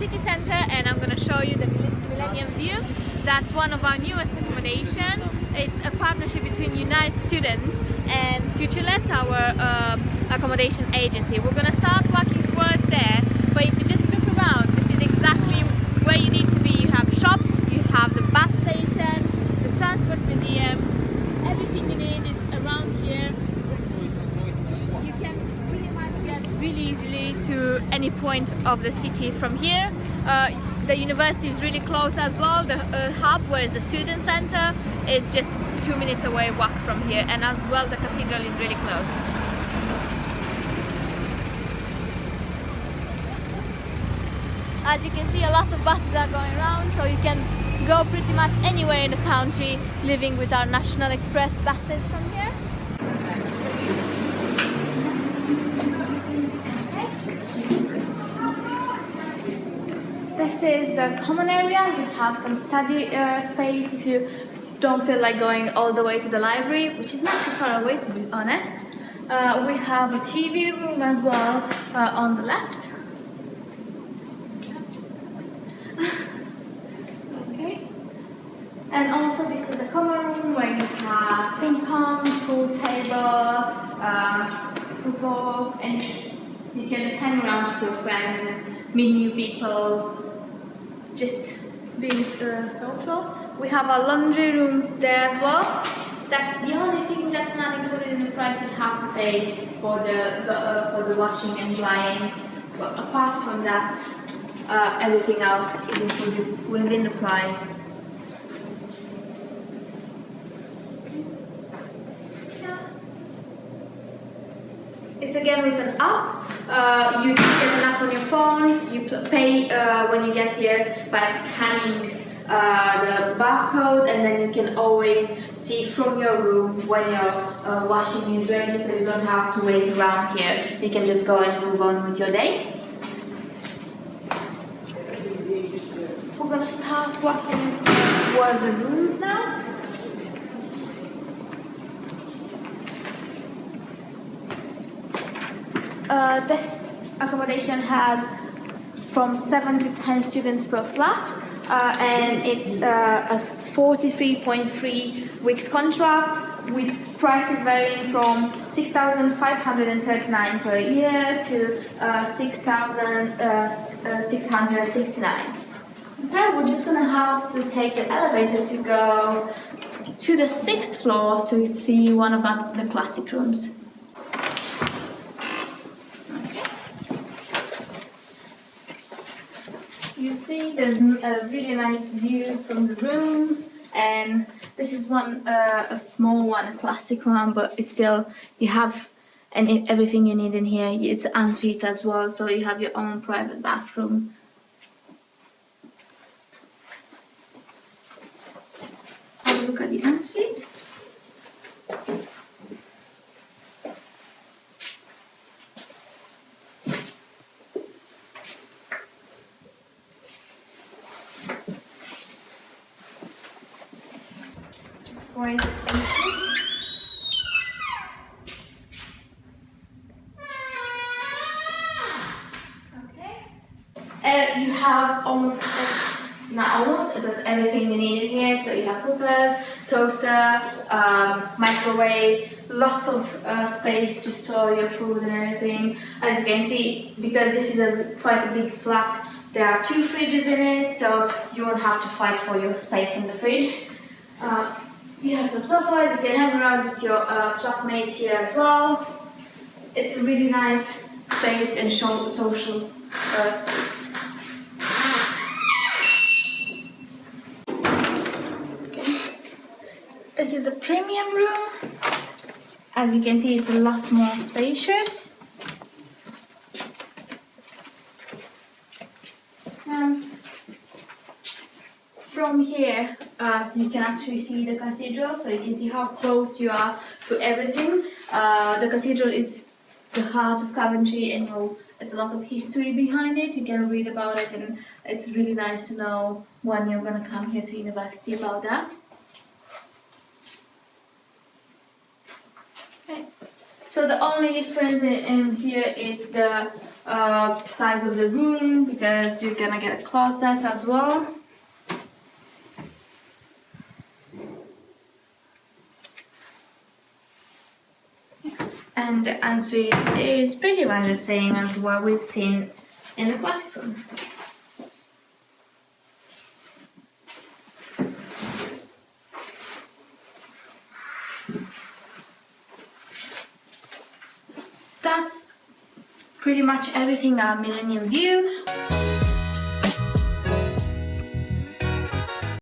city centre and I'm going to show you the Millennium View. That's one of our newest accommodation. It's a partnership between Unite Students and FutureLet, our accommodation agency. We're going to start walking towards there, but if you just look around, this is exactly where you need to be. You have shops, you have the bus station, the transport museum, everything you need is around here. You can pretty much get really easily to any point of the city from here. The university is really close as well. The hub, where is the student center, is just 2 minutes away walk from here, and as well the cathedral is really close. As you can see, a lot of buses are going around, so you can go pretty much anywhere in the country living with our National Express buses from here. This is the common area. We have some study space if you don't feel like going all the way to the library, which is not too far away, to be honest. We have a TV room as well on the left. Okay. And also this is the common room where you have ping pong, pool table, football, and you can hang around with your friends, meet new people, just being social. We have a laundry room there as well. That's the only thing that's not included in the price. You have to pay for the washing and drying. But apart from that, everything else is included within the price. It's again with an app. You just get an app on your phone. You pay when you get here by scanning the barcode, and then you can always see from your room when your washing is ready, so you don't have to wait around here. You can just go and move on with your day. We're gonna start walking towards the rooms now. This accommodation has from 7 to 10 students per flat, and it's a 43.3 weeks contract with prices varying from 6,539 per year to 6,669. Okay, we're just gonna have to take the elevator to go to the 6th floor to see one of the classic rooms. You see there's a really nice view from the room, and this is one, a small one, a classic one, but it's still, you have everything you need in here. It's ensuite as well, so you have your own private bathroom. Have a look at the ensuite. Quite spacious. Okay. You have not almost, but everything you need in here. So you have cookers, toaster, microwave, lots of space to store your food and everything. As you can see, because this is quite a big flat, there are 2 fridges in it, so you won't have to fight for your space in the fridge. You have some sofas, you can hang around with your flatmates here as well. It's a really nice space and social space. Okay. This is the premium room. As you can see, it's a lot more spacious. From here, you can actually see the cathedral, so you can see how close you are to everything. The cathedral is the heart of Coventry, and it's a lot of history behind it. You can read about it, and it's really nice to know when you're going to come here to university about that. Okay. So the only difference in here is the size of the room, because you're gonna get a closet as well. And the ensuite is pretty much the same as what we've seen in the classic room. So that's pretty much everything at Millennium View.